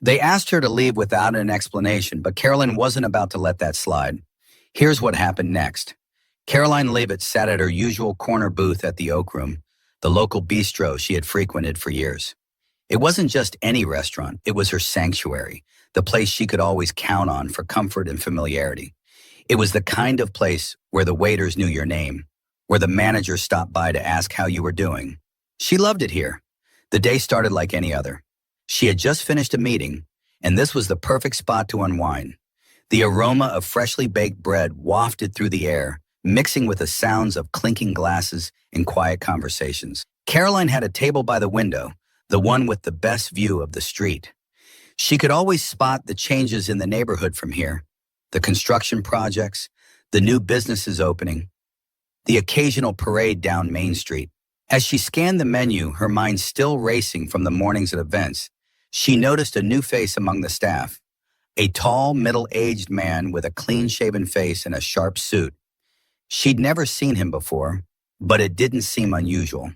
They asked her to leave without an explanation, but Karoline wasn't about to let that slide. Here's what happened next. Karoline Leavitt sat at her usual corner booth at the Oak Room, the local bistro she had frequented for years. It wasn't just any restaurant, it was her sanctuary, the place she could always count on for comfort and familiarity. It was the kind of place where the waiters knew your name, where the manager stopped by to ask how you were doing. She loved it here. The day started like any other. She had just finished a meeting, and this was the perfect spot to unwind. The aroma of freshly baked bread wafted through the air, mixing with the sounds of clinking glasses and quiet conversations. Karoline had a table by the window, the one with the best view of the street. She could always spot the changes in the neighborhood from here, the construction projects, the new businesses opening, the occasional parade down Main Street. As she scanned the menu, her mind still racing from the morning's events, she noticed a new face among the staff, a tall, middle-aged man with a clean-shaven face and a sharp suit. She'd never seen him before, but it didn't seem unusual.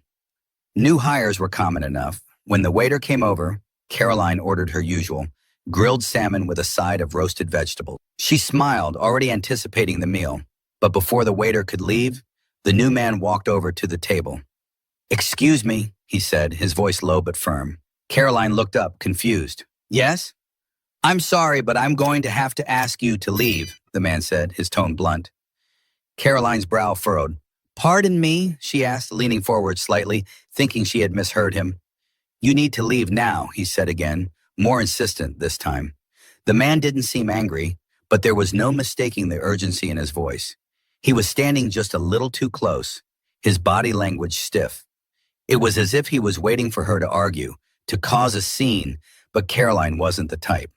New hires were common enough. When the waiter came over, Karoline ordered her usual, grilled salmon with a side of roasted vegetables. She smiled, already anticipating the meal, but before the waiter could leave, the new man walked over to the table. "Excuse me," he said, his voice low but firm. Karoline looked up, confused. "Yes?" "I'm sorry, but I'm going to have to ask you to leave," the man said, his tone blunt. Karoline's brow furrowed. "Pardon me?" she asked, leaning forward slightly, thinking she had misheard him. "You need to leave now," he said again, more insistent this time. The man didn't seem angry, but there was no mistaking the urgency in his voice. He was standing just a little too close, his body language stiff. It was as if he was waiting for her to argue, to cause a scene, but Karoline wasn't the type.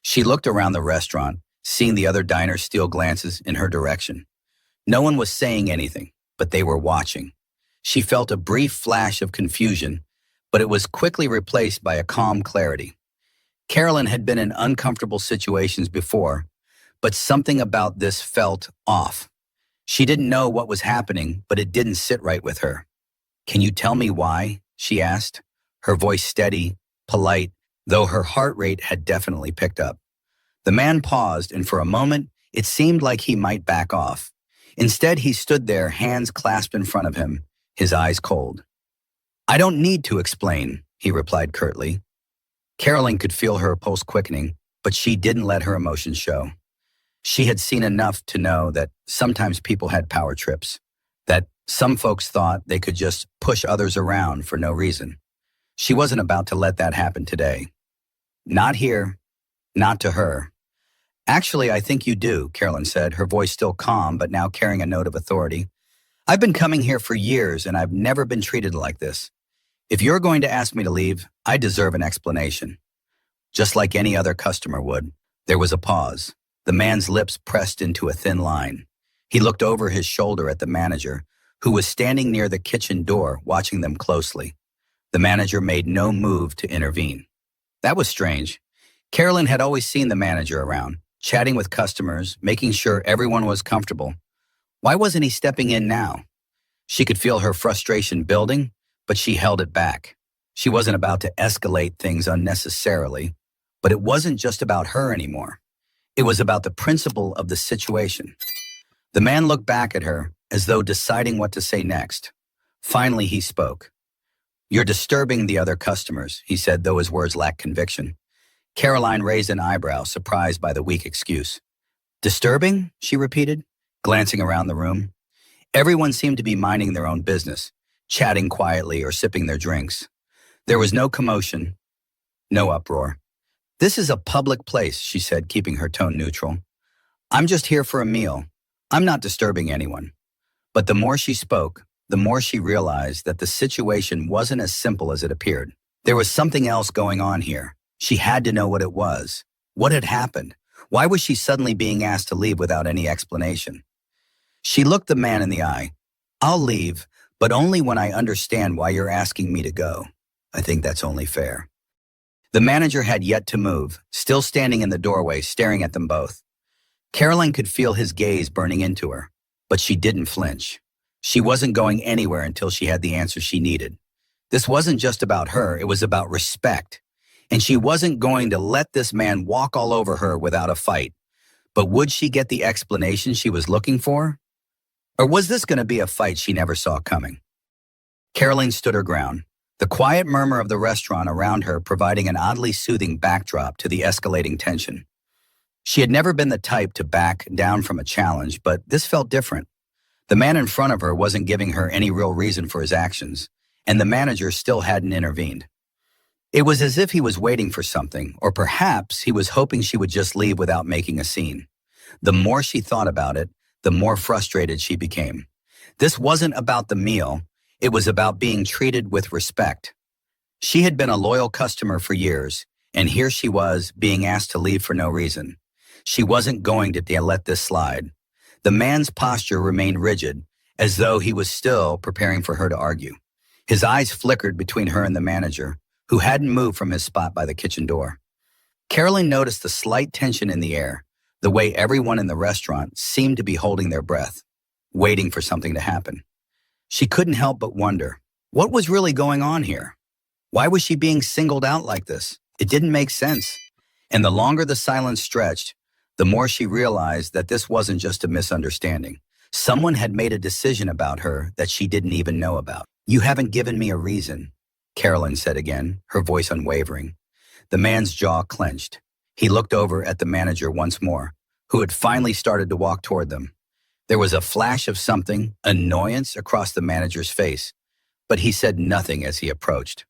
She looked around the restaurant, seeing the other diners steal glances in her direction. No one was saying anything, but they were watching. She felt a brief flash of confusion, but it was quickly replaced by a calm clarity. Karoline had been in uncomfortable situations before, but something about this felt off. She didn't know what was happening, but it didn't sit right with her. "Can you tell me why?" she asked, her voice steady, polite, though her heart rate had definitely picked up. The man paused, and for a moment, it seemed like he might back off. Instead, he stood there, hands clasped in front of him, his eyes cold. "I don't need to explain," he replied curtly. Karoline could feel her pulse quickening, but she didn't let her emotions show. She had seen enough to know that sometimes people had power trips, that some folks thought they could just push others around for no reason. She wasn't about to let that happen today. Not here, not to her. "Actually, I think you do," Karoline said, her voice still calm but now carrying a note of authority. "I've been coming here for years and I've never been treated like this. If you're going to ask me to leave, I deserve an explanation." Just like any other customer would. There was a pause. The man's lips pressed into a thin line. He looked over his shoulder at the manager, who was standing near the kitchen door watching them closely. The manager made no move to intervene. That was strange. Karoline had always seen the manager around, chatting with customers, making sure everyone was comfortable. Why wasn't he stepping in now? She could feel her frustration building, but she held it back. She wasn't about to escalate things unnecessarily, but it wasn't just about her anymore. It was about the principle of the situation. The man looked back at her as though deciding what to say next. Finally, he spoke. "You're disturbing the other customers," he said, though his words lacked conviction. Karoline raised an eyebrow, surprised by the weak excuse. "Disturbing?" she repeated, glancing around the room. Everyone seemed to be minding their own business, chatting quietly or sipping their drinks. There was no commotion, no uproar. "This is a public place," she said, keeping her tone neutral. "I'm just here for a meal. I'm not disturbing anyone." But the more she spoke, the more she realized that the situation wasn't as simple as it appeared. There was something else going on here. She had to know what it was. What had happened? Why was she suddenly being asked to leave without any explanation? She looked the man in the eye. "I'll leave, but only when I understand why you're asking me to go. I think that's only fair." The manager had yet to move, still standing in the doorway, staring at them both. Karoline could feel his gaze burning into her, but she didn't flinch. She wasn't going anywhere until she had the answer she needed. This wasn't just about her, it was about respect. and she wasn't going to let this man walk all over her without a fight. But would she get the explanation she was looking for? Or was this going to be a fight she never saw coming? Karoline stood her ground, the quiet murmur of the restaurant around her providing an oddly soothing backdrop to the escalating tension. She had never been the type to back down from a challenge, but this felt different. The man in front of her wasn't giving her any real reason for his actions, and the manager still hadn't intervened. It was as if he was waiting for something, or perhaps he was hoping she would just leave without making a scene. The more she thought about it, the more frustrated she became. This wasn't about the meal, it was about being treated with respect. She had been a loyal customer for years, and here she was being asked to leave for no reason. She wasn't going to let this slide. The man's posture remained rigid, as though he was still preparing for her to argue. His eyes flickered between her and the manager, who hadn't moved from his spot by the kitchen door. Karoline noticed the slight tension in the air, the way everyone in the restaurant seemed to be holding their breath, waiting for something to happen. She couldn't help but wonder, what was really going on here? Why was she being singled out like this? It didn't make sense. And the longer the silence stretched, the more she realized that this wasn't just a misunderstanding. Someone had made a decision about her that she didn't even know about. "You haven't given me a reason," Karoline said again, her voice unwavering. The man's jaw clenched. He looked over at the manager once more, who had finally started to walk toward them. There was a flash of something, annoyance, across the manager's face, but he said nothing as he approached.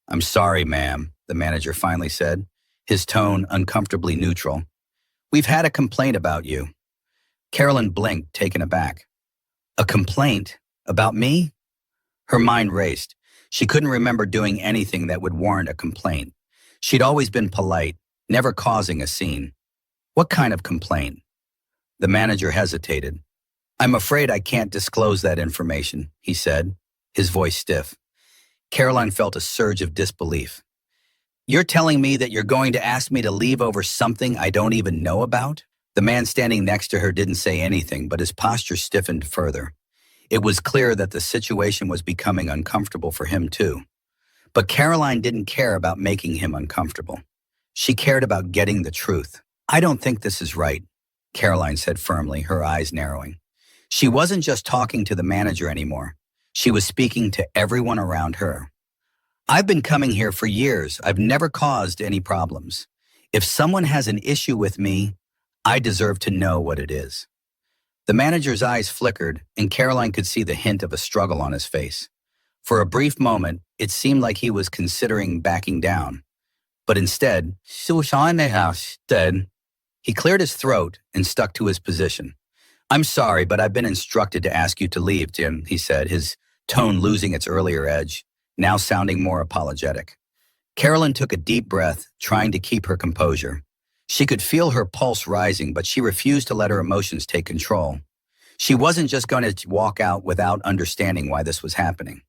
"I'm sorry, ma'am," the manager finally said, his tone uncomfortably neutral. "We've had a complaint about you." Karoline blinked, taken aback. A complaint? About me? Her mind raced. She couldn't remember doing anything that would warrant a complaint. She'd always been polite, never causing a scene. What kind of complaint? The manager hesitated. "I'm afraid I can't disclose that information," he said, his voice stiff. Karoline felt a surge of disbelief. "You're telling me that you're going to ask me to leave over something I don't even know about?" The man standing next to her didn't say anything, but his posture stiffened further. It was clear that the situation was becoming uncomfortable for him too. But Karoline didn't care about making him uncomfortable. She cared about getting the truth. "I don't think this is right," Karoline said firmly, her eyes narrowing. She wasn't just talking to the manager anymore. She was speaking to everyone around her. "I've been coming here for years. I've never caused any problems. If someone has an issue with me, I deserve to know what it is." The manager's eyes flickered, and Karoline could see the hint of a struggle on his face. For a brief moment, it seemed like he was considering backing down. But instead, he cleared his throat and stuck to his position. "I'm sorry, but I've been instructed to ask you to leave, Tim," he said, his tone losing its earlier edge, now sounding more apologetic. Karoline took a deep breath, trying to keep her composure. She could feel her pulse rising, but she refused to let her emotions take control. She wasn't just going to walk out without understanding why this was happening.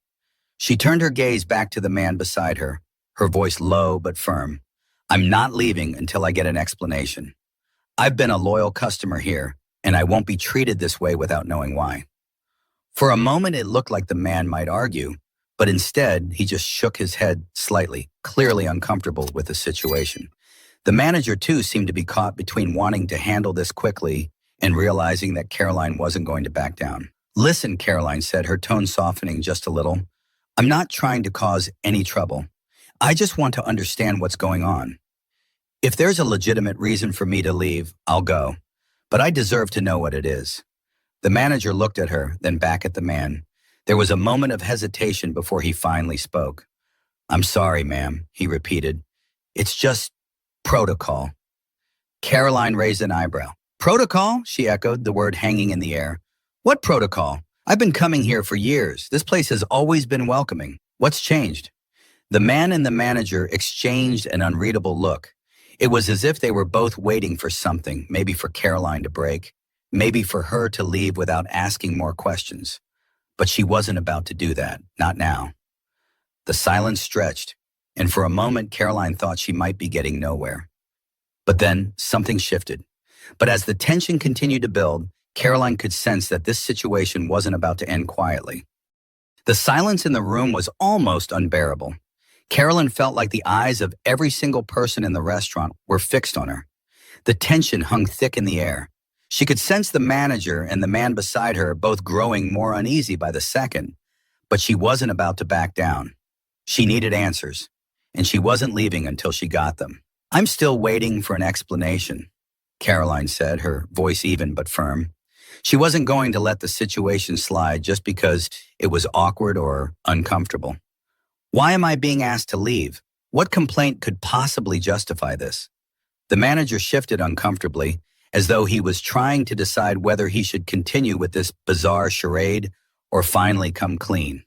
She turned her gaze back to the man beside her, her voice low but firm. "I'm not leaving until I get an explanation. I've been a loyal customer here, and I won't be treated this way without knowing why." For a moment, it looked like the man might argue, but instead, he just shook his head slightly, clearly uncomfortable with the situation. The manager, too, seemed to be caught between wanting to handle this quickly and realizing that Karoline wasn't going to back down. "Listen," Karoline said, her tone softening just a little. "I'm not trying to cause any trouble. I just want to understand what's going on. If there's a legitimate reason for me to leave, I'll go. But I deserve to know what it is." The manager looked at her, then back at the man. There was a moment of hesitation before he finally spoke. "I'm sorry, ma'am," he repeated. "It's just protocol." Karoline raised an eyebrow. "Protocol?" she echoed, the word hanging in the air. "What protocol? I've been coming here for years. This place has always been welcoming. What's changed?" The man and the manager exchanged an unreadable look. It was as if they were both waiting for something, maybe for Karoline to break, maybe for her to leave without asking more questions. But she wasn't about to do that, not now. The silence stretched, and for a moment Karoline thought she might be getting nowhere. But then something shifted. But as the tension continued to build, Karoline could sense that this situation wasn't about to end quietly. The silence in the room was almost unbearable. Carolyn felt like the eyes of every single person in the restaurant were fixed on her. The tension hung thick in the air. She could sense the manager and the man beside her both growing more uneasy by the second, but she wasn't about to back down. She needed answers, and she wasn't leaving until she got them. "I'm still waiting for an explanation," Caroline said, her voice even but firm. She wasn't going to let the situation slide just because it was awkward or uncomfortable. "Why am I being asked to leave? What complaint could possibly justify this?" The manager shifted uncomfortably, as though he was trying to decide whether he should continue with this bizarre charade or finally come clean.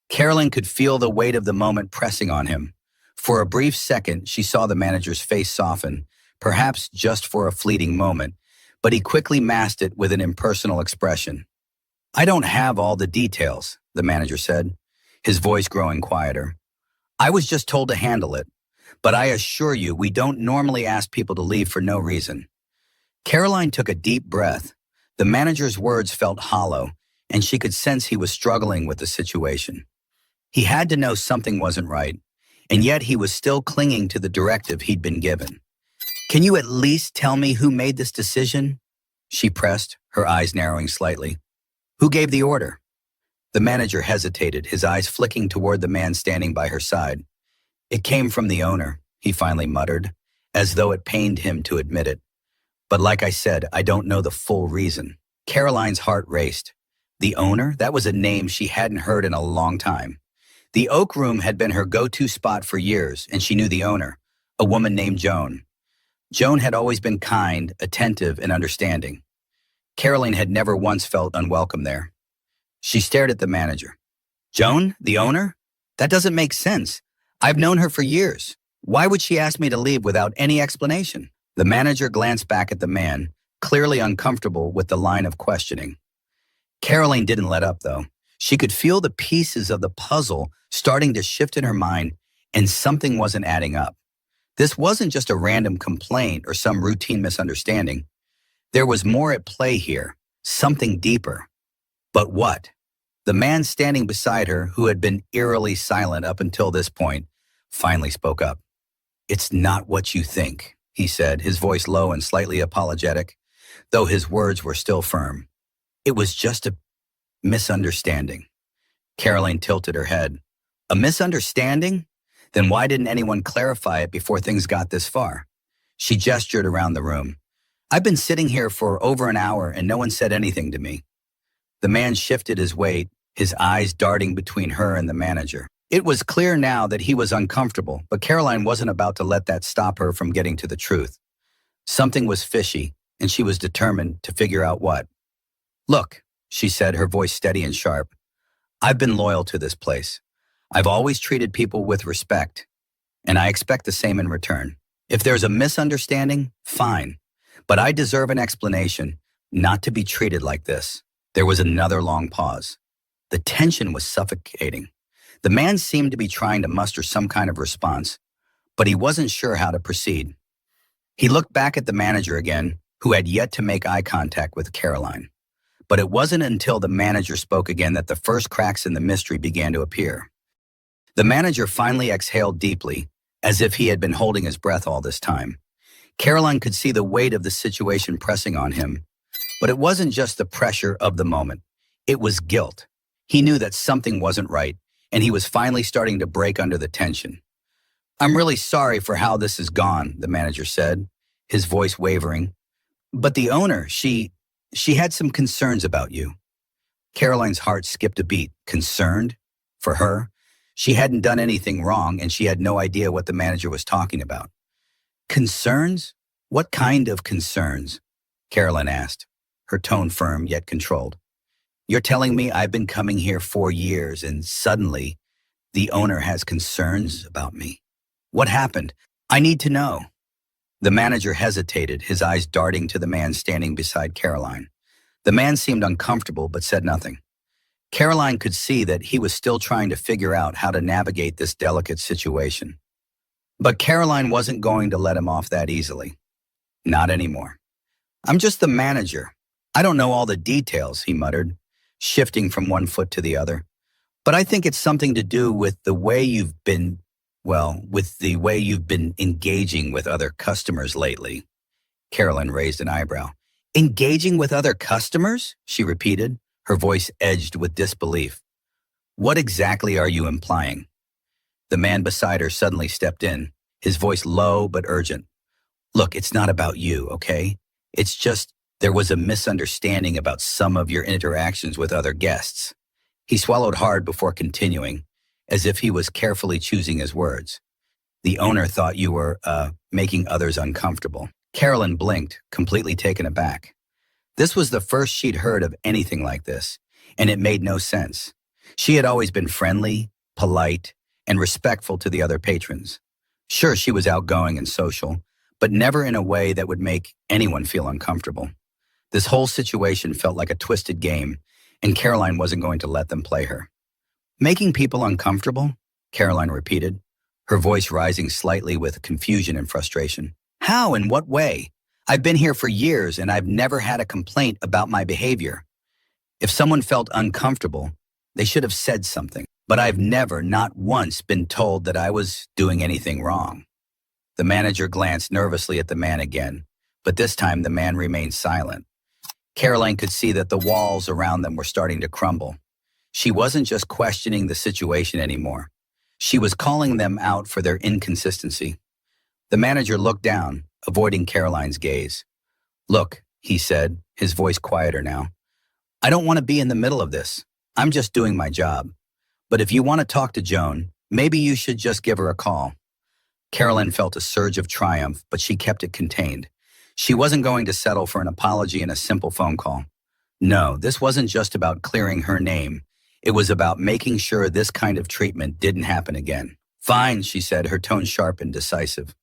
Carolyn could feel the weight of the moment pressing on him. For a brief second, she saw the manager's face soften, perhaps just for a fleeting moment, but he quickly masked it with an impersonal expression. "I don't have all the details," the manager said, his voice growing quieter. "I was just told to handle it, but I assure you we don't normally ask people to leave for no reason." Caroline took a deep breath. The manager's words felt hollow, and she could sense he was struggling with the situation. He had to know something wasn't right, and yet he was still clinging to the directive he'd been given. "Can you at least tell me who made this decision?" she pressed, her eyes narrowing slightly. "Who gave the order?" The manager hesitated, his eyes flicking toward the man standing by her side. "It came from the owner," he finally muttered, as though it pained him to admit it. "But like I said, I don't know the full reason." Caroline's heart raced. The owner? That was a name she hadn't heard in a long time. The Oak Room had been her go-to spot for years, and she knew the owner, a woman named Joan. Joan had always been kind, attentive, and understanding. Caroline had never once felt unwelcome there. She stared at the manager. "Joan, the owner? That doesn't make sense. I've known her for years. Why would she ask me to leave without any explanation?" The manager glanced back at the man, clearly uncomfortable with the line of questioning. Caroline didn't let up, though. She could feel the pieces of the puzzle starting to shift in her mind, and something wasn't adding up. This wasn't just a random complaint or some routine misunderstanding. There was more at play here, something deeper. But what? The man standing beside her, who had been eerily silent up until this point, finally spoke up. "It's not what you think," he said, his voice low and slightly apologetic, though his words were still firm. "It was just a misunderstanding." Caroline tilted her head. "A misunderstanding? Then why didn't anyone clarify it before things got this far?" She gestured around the room. "I've been sitting here for over an hour and no one said anything to me." The man shifted his weight, his eyes darting between her and the manager. It was clear now that he was uncomfortable, but Caroline wasn't about to let that stop her from getting to the truth. Something was fishy, and she was determined to figure out what. "Look," she said, her voice steady and sharp, "I've been loyal to this place. I've always treated people with respect, and I expect the same in return. If there's a misunderstanding, fine, but I deserve an explanation, not to be treated like this." There was another long pause. The tension was suffocating. The man seemed to be trying to muster some kind of response, but he wasn't sure how to proceed. He looked back at the manager again, who had yet to make eye contact with Caroline. But it wasn't until the manager spoke again that the first cracks in the mystery began to appear. The manager finally exhaled deeply, as if he had been holding his breath all this time. Caroline could see the weight of the situation pressing on him, but it wasn't just the pressure of the moment. It was guilt. He knew that something wasn't right, and he was finally starting to break under the tension. "I'm really sorry for how this has gone," the manager said, his voice wavering. "But the owner, she had some concerns about you." Caroline's heart skipped a beat. Concerned? For her? She hadn't done anything wrong, and she had no idea what the manager was talking about. "Concerns? What kind of concerns?" Caroline asked, her tone firm yet controlled. "You're telling me I've been coming here 4 years and suddenly the owner has concerns about me? What happened? I need to know." The manager hesitated, his eyes darting to the man standing beside Caroline. The man seemed uncomfortable but said nothing. Caroline could see that he was still trying to figure out how to navigate this delicate situation. But Caroline wasn't going to let him off that easily. Not anymore. "I'm just the manager. I don't know all the details," he muttered, shifting from one foot to the other. "But I think it's something to do with the way you've been Well, with the way you've been engaging with other customers lately. Carolyn raised an eyebrow. Engaging with other customers? She repeated, her voice edged with disbelief. What exactly are you implying? The man beside her suddenly stepped in, his voice low but urgent. Look, it's not about you, okay? It's just there was a misunderstanding about some of your interactions with other guests. He swallowed hard before continuing, as if he was carefully choosing his words. The owner thought you were, making others uncomfortable. Carolyn blinked, completely taken aback. This was the first she'd heard of anything like this, and it made no sense. She had always been friendly, polite, and respectful to the other patrons. Sure, she was outgoing and social, but never in a way that would make anyone feel uncomfortable. This whole situation felt like a twisted game, and Caroline wasn't going to let them play her. Making people uncomfortable? Caroline repeated, her voice rising slightly with confusion and frustration. How? In what way? I've been here for years and I've never had a complaint about my behavior. If someone felt uncomfortable, they should have said something. But I've never, not once, been told that I was doing anything wrong. The manager glanced nervously at the man again, but this time the man remained silent. Caroline could see that the walls around them were starting to crumble. She wasn't just questioning the situation anymore. She was calling them out for their inconsistency. The manager looked down, avoiding Caroline's gaze. Look, he said, his voice quieter now. I don't want to be in the middle of this. I'm just doing my job. But if you want to talk to Joan, maybe you should just give her a call. Caroline felt a surge of triumph, but she kept it contained. She wasn't going to settle for an apology and a simple phone call. No, this wasn't just about clearing her name. It was about making sure this kind of treatment didn't happen again. Fine, she said, her tone sharp and decisive.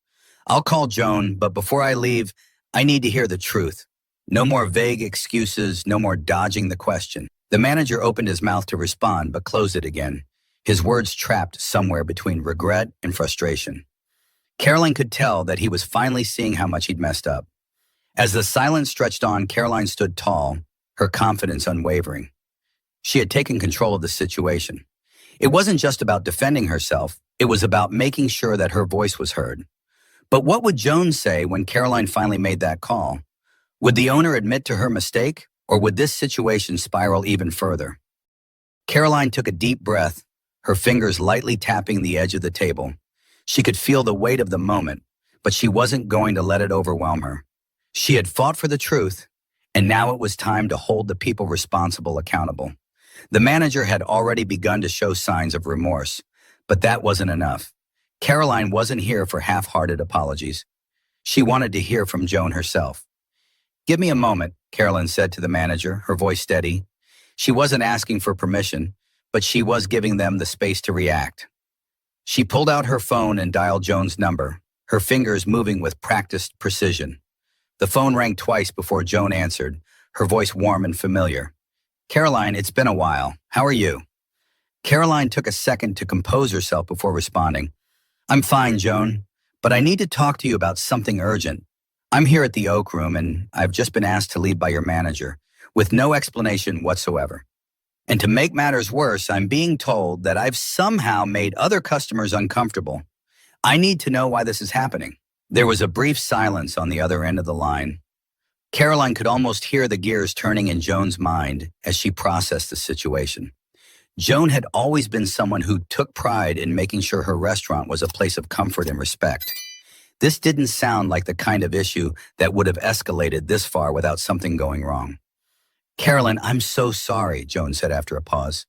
I'll call Joan, but before I leave, I need to hear the truth. No more vague excuses, no more dodging the question. The manager opened his mouth to respond, but closed it again, his words trapped somewhere between regret and frustration. Caroline could tell that he was finally seeing how much he'd messed up. As the silence stretched on, Caroline stood tall, her confidence unwavering. She had taken control of the situation. It wasn't just about defending herself, it was about making sure that her voice was heard. But what would Joan say when Caroline finally made that call? Would the owner admit to her mistake, or would this situation spiral even further? Caroline took a deep breath, her fingers lightly tapping the edge of the table. She could feel the weight of the moment, but she wasn't going to let it overwhelm her. She had fought for the truth, and now it was time to hold the people responsible accountable. The manager had already begun to show signs of remorse, but that wasn't enough. Caroline wasn't here for half-hearted apologies. She wanted to hear from Joan herself. Give me a moment, Caroline said to the manager, her voice steady. She wasn't asking for permission, but she was giving them the space to react. She pulled out her phone and dialed Joan's number, her fingers moving with practiced precision. The phone rang twice before Joan answered, her voice warm and familiar. Caroline, it's been a while. How are you? Caroline took a second to compose herself before responding. I'm fine, Joan, but I need to talk to you about something urgent. I'm here at the Oak Room, and I've just been asked to leave by your manager, with no explanation whatsoever. And to make matters worse, I'm being told that I've somehow made other customers uncomfortable. I need to know why this is happening. There was a brief silence on the other end of the line. Caroline could almost hear the gears turning in Joan's mind as she processed the situation. Joan had always been someone who took pride in making sure her restaurant was a place of comfort and respect. This didn't sound like the kind of issue that would have escalated this far without something going wrong. Caroline, I'm so sorry, Joan said after a pause.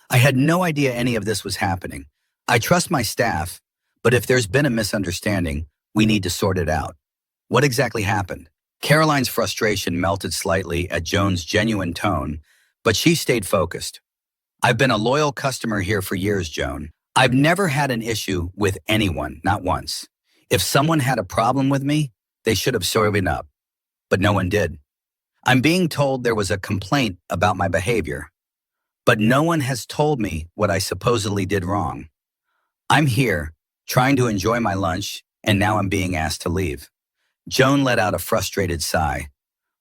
I had no idea any of this was happening. I trust my staff, but if there's been a misunderstanding, we need to sort it out. What exactly happened? Caroline's frustration melted slightly at Joan's genuine tone, but she stayed focused. I've been a loyal customer here for years, Joan. I've never had an issue with anyone, not once. If someone had a problem with me, they should have spoken up, but no one did. I'm being told there was a complaint about my behavior, but no one has told me what I supposedly did wrong. I'm here, trying to enjoy my lunch, and now I'm being asked to leave. Joan let out a frustrated sigh.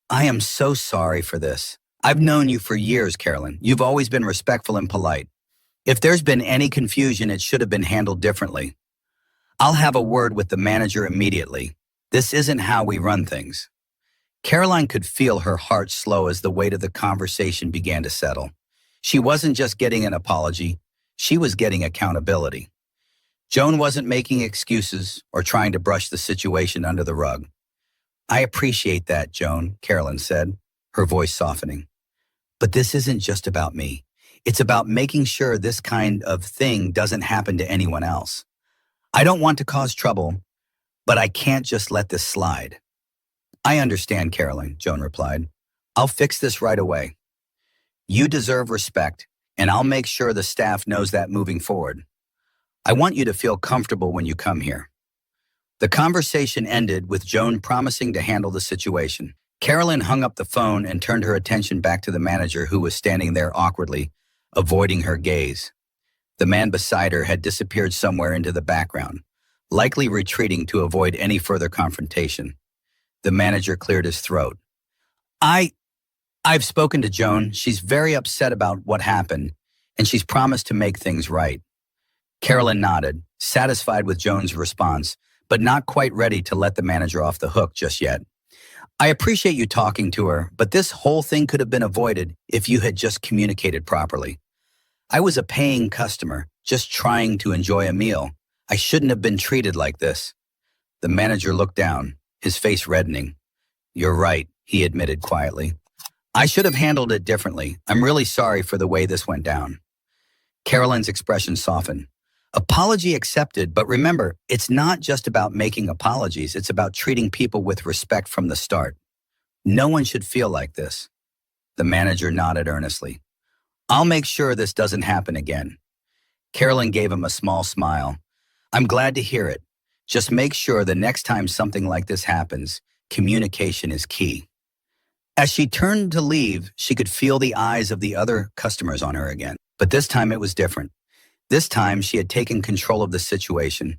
I am so sorry for this. I've known you for years, Caroline. You've always been respectful and polite. If there's been any confusion, it should have been handled differently. I'll have a word with the manager immediately. This isn't how we run things. Caroline could feel her heart slow as the weight of the conversation began to settle. She wasn't just getting an apology, she was getting accountability. Joan wasn't making excuses or trying to brush the situation under the rug. I appreciate that, Joan, Caroline said, her voice softening. But this isn't just about me. It's about making sure this kind of thing doesn't happen to anyone else. I don't want to cause trouble, but I can't just let this slide. I understand, Caroline, Joan replied. I'll fix this right away. You deserve respect, and I'll make sure the staff knows that moving forward. I want you to feel comfortable when you come here. The conversation ended with Joan promising to handle the situation. Caroline hung up the phone and turned her attention back to the manager who was standing there awkwardly, avoiding her gaze. The man beside her had disappeared somewhere into the background, likely retreating to avoid any further confrontation. The manager cleared his throat. I've spoken to Joan. She's very upset about what happened, and she's promised to make things right. Caroline nodded, satisfied with Joan's response, but not quite ready to let the manager off the hook just yet. I appreciate you talking to her, but this whole thing could have been avoided if you had just communicated properly. I was a paying customer, just trying to enjoy a meal. I shouldn't have been treated like this. The manager looked down, his face reddening. You're right, he admitted quietly. I should have handled it differently. I'm really sorry for the way this went down. Caroline's expression softened. Apology accepted, but remember, it's not just about making apologies. It's about treating people with respect from the start. No one should feel like this. The manager nodded earnestly. I'll make sure this doesn't happen again. Caroline gave him a small smile. I'm glad to hear it. Just make sure the next time something like this happens, communication is key. As she turned to leave, she could feel the eyes of the other customers on her again. But this time it was different. This time she had taken control of the situation.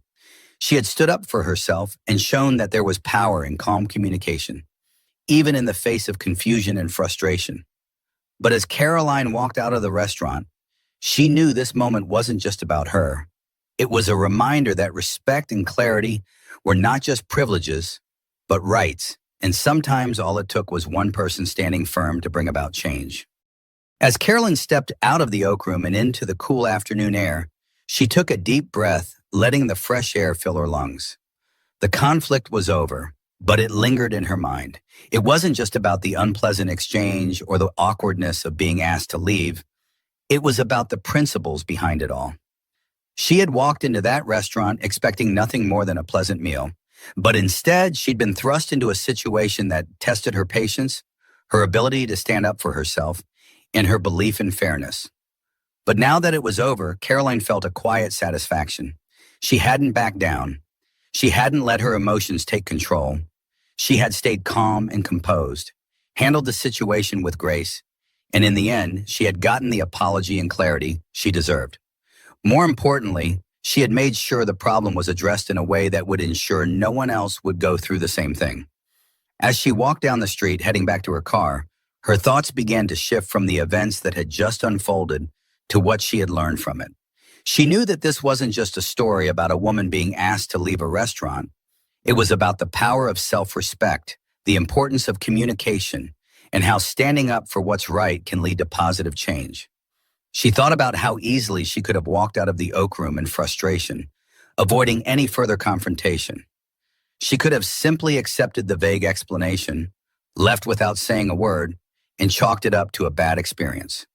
She had stood up for herself and shown that there was power in calm communication, even in the face of confusion and frustration. But as Caroline walked out of the restaurant, she knew this moment wasn't just about her. It was a reminder that respect and clarity were not just privileges, but rights, and sometimes all it took was one person standing firm to bring about change. As Caroline stepped out of the Oak Room and into the cool afternoon air, she took a deep breath, letting the fresh air fill her lungs. The conflict was over, but it lingered in her mind. It wasn't just about the unpleasant exchange or the awkwardness of being asked to leave. It was about the principles behind it all. She had walked into that restaurant expecting nothing more than a pleasant meal, but instead she'd been thrust into a situation that tested her patience, her ability to stand up for herself, and her belief in fairness. But now that it was over, Caroline felt a quiet satisfaction. She hadn't backed down. She hadn't let her emotions take control. She had stayed calm and composed, handled the situation with grace, and in the end, she had gotten the apology and clarity she deserved. More importantly, she had made sure the problem was addressed in a way that would ensure no one else would go through the same thing. As she walked down the street, heading back to her car, her thoughts began to shift from the events that had just unfolded to what she had learned from it. She knew that this wasn't just a story about a woman being asked to leave a restaurant. It was about the power of self-respect, the importance of communication, and how standing up for what's right can lead to positive change. She thought about how easily she could have walked out of the Oak Room in frustration, avoiding any further confrontation. She could have simply accepted the vague explanation, left without saying a word, and chalked it up to a bad experience.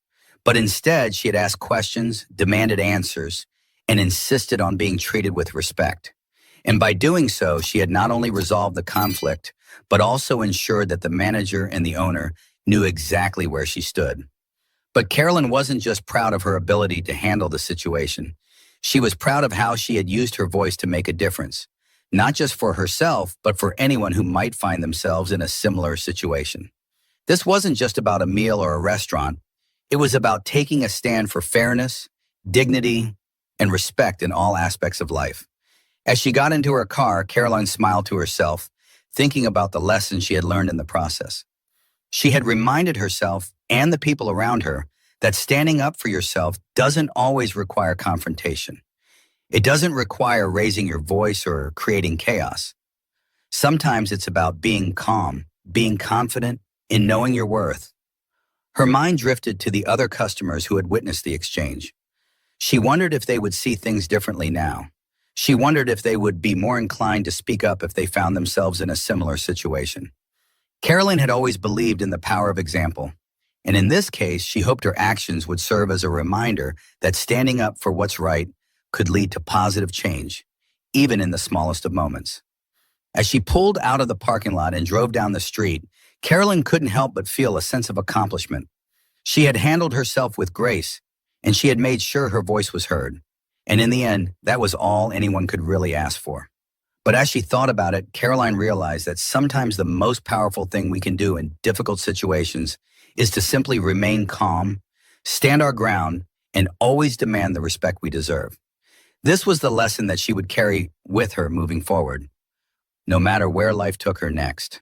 But instead, she had asked questions, demanded answers, and insisted on being treated with respect. And by doing so, she had not only resolved the conflict, but also ensured that the manager and the owner knew exactly where she stood. But Caroline wasn't just proud of her ability to handle the situation. She was proud of how she had used her voice to make a difference, not just for herself, but for anyone who might find themselves in a similar situation. This wasn't just about a meal or a restaurant. It was about taking a stand for fairness, dignity, and respect in all aspects of life. As she got into her car, Caroline smiled to herself, thinking about the lessons she had learned in the process. She had reminded herself and the people around her that standing up for yourself doesn't always require confrontation. It doesn't require raising your voice or creating chaos. Sometimes it's about being calm, being confident in knowing your worth. Her mind drifted to the other customers who had witnessed the exchange. She wondered if they would see things differently now. She wondered if they would be more inclined to speak up if they found themselves in a similar situation. Karoline had always believed in the power of example, and in this case, she hoped her actions would serve as a reminder that standing up for what's right could lead to positive change, even in the smallest of moments. As she pulled out of the parking lot and drove down the street, Karoline couldn't help but feel a sense of accomplishment. She had handled herself with grace, and she had made sure her voice was heard. And in the end, that was all anyone could really ask for. But as she thought about it, Karoline realized that sometimes the most powerful thing we can do in difficult situations is to simply remain calm, stand our ground, and always demand the respect we deserve. This was the lesson that she would carry with her moving forward, no matter where life took her next.